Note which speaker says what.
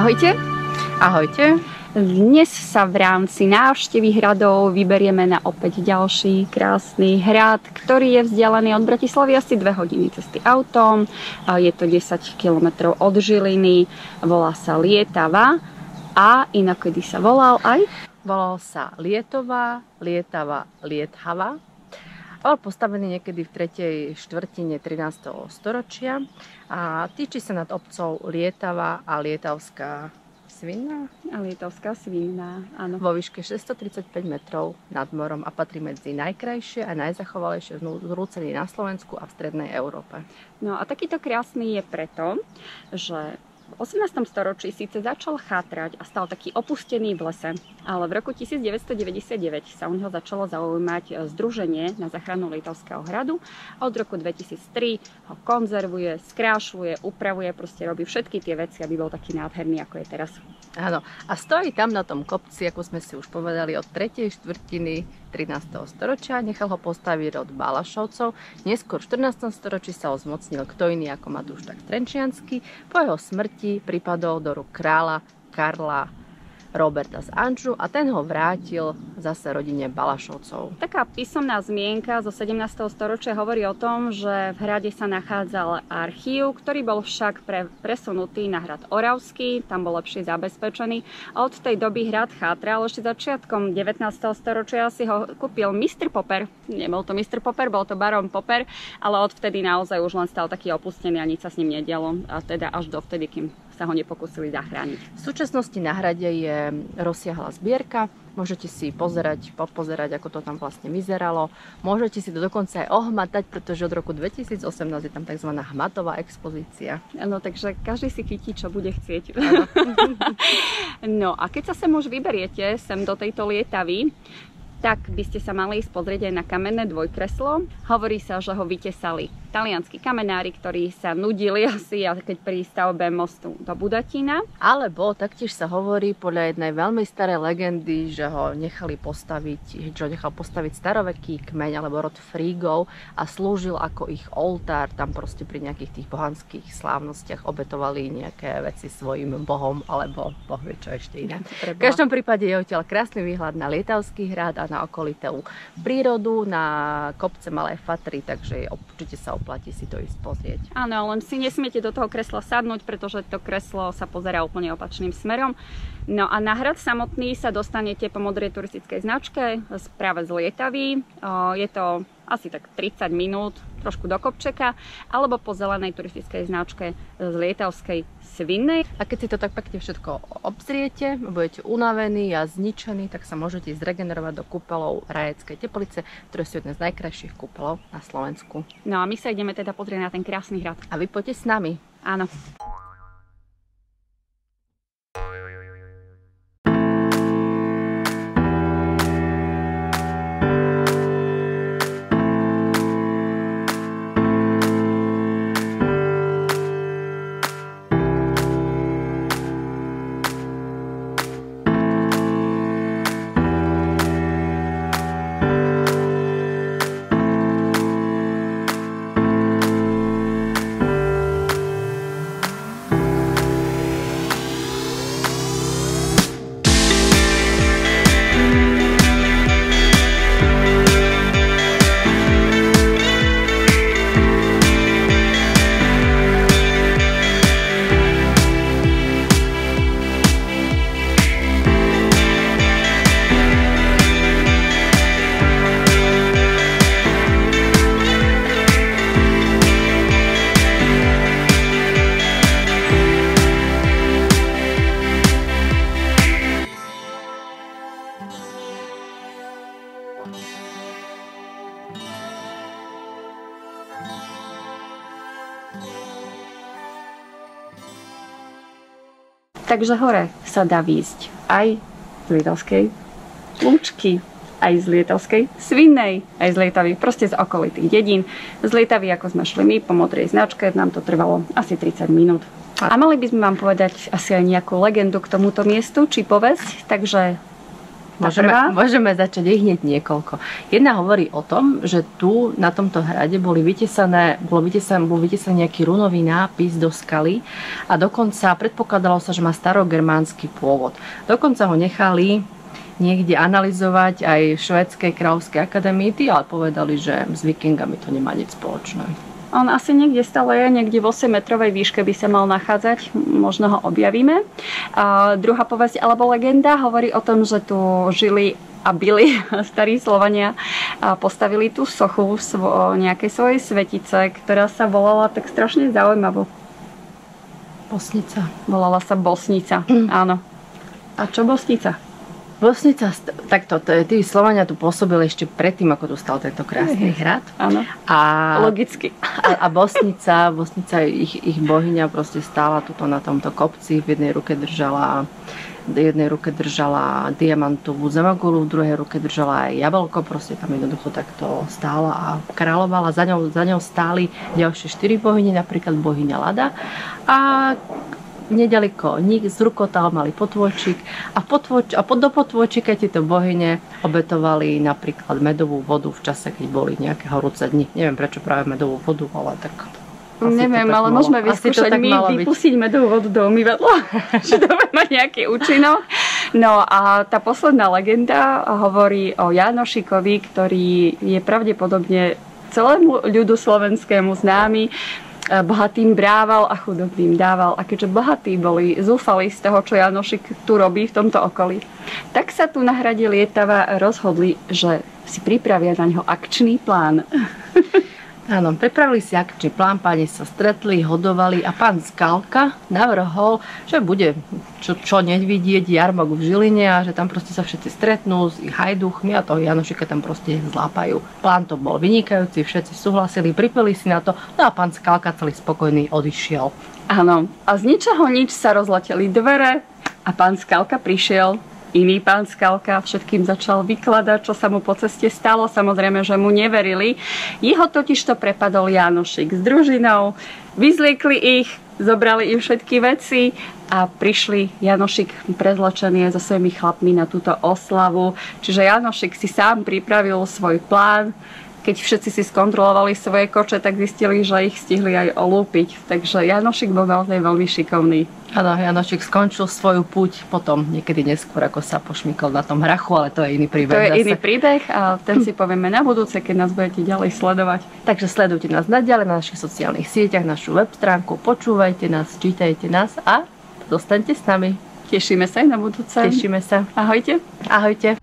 Speaker 1: Ahojte.
Speaker 2: Ahojte.
Speaker 1: Dnes sa v rámci návštevy hradov vyberieme na opäť ďalší krásny hrad, ktorý je vzdialený od Bratislavy asi 2 hodiny cesty autom. Je to 10 km od Žiliny, volá sa Lietava a inokedy sa volal aj?
Speaker 2: Volal sa Lietova, Lietava, Liethava. Bol postavený niekedy v 3. štvrtine 13. storočia a týči sa nad obcov Lietava a Lietavská Svinná.
Speaker 1: A Lietavská Svinná, áno.
Speaker 2: Vo výške 635 metrov nad morom a patrí medzi najkrajšie a najzachovalejšie zrúceny na Slovensku a v strednej Európe.
Speaker 1: No a takýto krásny je preto, že v 18. storočí síce začal chátrať a stal taký opustený v lese, ale v roku 1999 sa o neho začalo zaujímať Združenie na záchranu Lietavského hradu a od roku 2003 ho konzervuje, skrášľuje, upravuje, proste robí všetky tie veci, aby bol taký nádherný, ako je teraz.
Speaker 2: Áno, a stojí tam na tom kopci, ako sme si už povedali, od 3. štvrtiny 13. storočia. Nechal ho postaviť rod Balašovcov. Neskôr v 14. storočí sa ho zmocnil kto iný ako Matúš tak Trenčiansky. Po jeho smrti pripadol do rúk kráľa Karla Roberta z Anžu a ten ho vrátil zase rodine Balašovcov.
Speaker 1: Taká písomná zmienka zo 17. storočia hovorí o tom, že v hrade sa nachádzal archív, ktorý bol však presunutý na hrad Oravský, tam bol lepšie zabezpečený a od tej doby hrad chátral. Ešte začiatkom 19. storočia si ho kúpil Mr. Popper. Nebol to Mr. Popper, bol to Baron Popper, ale odvtedy naozaj už len stal taký opustený a nič sa s ním nedialo. A teda až dovtedy, kým sa ho nepokúsili zachrániť.
Speaker 2: V súčasnosti na hrade je rozsiahla zbierka. Môžete si popozerať, ako to tam vlastne vyzeralo. Môžete si to dokonca aj ohmatať, pretože od roku 2018 je tam tzv. Hmatová expozícia.
Speaker 1: No, takže každý si chytí, čo bude chcieť. No a keď sa sem už vyberiete, sem do tejto Lietavy, tak by ste sa mali ísť pozrieť aj na kamenné dvojkreslo. Hovorí sa, že ho vytesali talianskí kamenári, ktorí sa nudili asi, keď pri stavbe mostu do Budatína.
Speaker 2: Alebo taktiež sa hovorí podľa jednej veľmi starej legendy, že ho nechal postaviť staroveký kmeň alebo rod Frígov a slúžil ako ich oltár. Tam proste pri nejakých tých bohanských slávnostiach obetovali nejaké veci svojim bohom alebo boh vie čo ešte iné. V každom prípade je odtiaľ krásny výhľad na Lietavský hrad a na okolitú prírodu, na kopce Malej Fatry, takže určite sa oplatí si to ísť pozrieť.
Speaker 1: Áno, len si nesmiete do toho kresla sadnúť, pretože to kreslo sa pozerá úplne opačným smerom. No a na hrad samotný sa dostanete po modrej turistickej značke práve z Lietavy. Je to asi tak 30 minút, trošku do kopčeka, alebo po zelenej turistickej značke z Lietavskej Svinnej.
Speaker 2: A keď si to tak pekne všetko obzriete, budete unavení a zničení, tak sa môžete zregenerovať do kúpeľov Rajeckej Teplice, ktoré sú jedné z najkrajších kúpeľov na Slovensku.
Speaker 1: No a my sa ideme teda pozrieť na ten krásny hrad.
Speaker 2: A vy poďte s nami.
Speaker 1: Áno. Takže hore sa dá výjsť aj z Lietavskej Lúčky, aj z Lietavskej Svinnej, aj z Lietavy, proste z okolitých dedín. Z Lietavy, ako sme šli my po modrej značke, nám to trvalo asi 30 minút. A mali by sme vám povedať asi aj nejakú legendu k tomuto miestu, či povesť, takže
Speaker 2: Môžeme začať ich hneď niekoľko. Jedna hovorí o tom, že tu na tomto hrade bol vytesaný nejaký runový nápis do skaly a dokonca predpokladalo sa, že má starogermánsky pôvod. Dokonca ho nechali niekde analyzovať aj v Švédskej kráľovskej akadémii, ale povedali, že s vikingami to nemá nič spoločné.
Speaker 1: On asi niekde stále je, niekde v 8-metrovej výške by sa mal nachádzať, možno ho objavíme. Druhá povesť alebo legenda hovorí o tom, že tu žili a byli starí Slovania a postavili tú sochu nejakej svojej svetice, ktorá sa volala tak strašne zaujímavo.
Speaker 2: Bosnica.
Speaker 1: Volala sa Bosnica, áno. A čo Bosnica?
Speaker 2: Bosnica, takto, tí Slovania tu pôsobili ešte predtým, ako tu stal tento krásny hrad.
Speaker 1: Áno, logicky.
Speaker 2: A Bosnica, ich bohyňa proste stála tuto na tomto kopci, v jednej ruke držala diamantovú zemagulu, v druhej ruke držala aj jablko, proste tam jednoducho takto stála a kráľovala. Za ňou stáli ďalšie 4 bohyne, napríklad bohyňa Lada a nedaleko z Rukotál mali potôčik a do potôčika tieto bohyne obetovali napríklad medovú vodu v čase, keď boli nejaké horúce dni. Neviem prečo práve medovú vodu, ale tak...
Speaker 1: Neviem, ale môžeme vyskúšať vypustiť medovú vodu do umývadla, že to má nejaký účinok. No a tá posledná legenda hovorí o Jánošikovi, ktorý je pravdepodobne celému ľudu slovenskému známy. Bohatým brával a chudobným dával. A keďže bohatí boli zúfali z toho, čo Janošik tu robí v tomto okolí, tak sa tu na hrade Lietava rozhodli, že si pripravia na ňo akčný plán.
Speaker 2: Áno, pripravili si akčný plán, páni sa stretli, hodovali a pán Skalka navrhol, že bude čo nevidieť jarmok v Žiline a že tam proste sa všetci stretnú s ich hajduchmi a toho Janošika tam proste zlápajú. Plán to bol vynikajúci, všetci súhlasili, pripeli si na to, no a pán Skalka celý spokojný odišiel.
Speaker 1: Áno, a z ničoho nič sa rozleteli dvere a pán Skalka prišiel. Iný pán Skalka všetkým začal vykladať, čo sa mu po ceste stalo. Samozrejme, že mu neverili. Jeho totižto prepadol Janošik s družinou. Vyzliekli ich, zobrali im všetky veci a prišli Janošik prezlečený so svojimi chlapmi na túto oslavu. Čiže Janošik si sám pripravil svoj plán. Keď všetci si skontrolovali svoje koče, tak zistili, že ich stihli aj olúpiť. Takže Janošik bol naozaj veľmi šikovný.
Speaker 2: Áno, Janošik skončil svoju púť potom niekedy neskôr, ako sa pošmykol na tom hrachu, ale to je iný príbeh.
Speaker 1: To je iný príbeh a ten si povieme na budúce, keď nás budete ďalej sledovať.
Speaker 2: Takže sledujte nás naďalej na našich sociálnych sieťach, našu web stránku, počúvajte nás, čítajte nás a zostaňte s nami.
Speaker 1: Tešíme sa aj na budúce.
Speaker 2: Tešíme sa.
Speaker 1: Ahojte.
Speaker 2: Ahojte.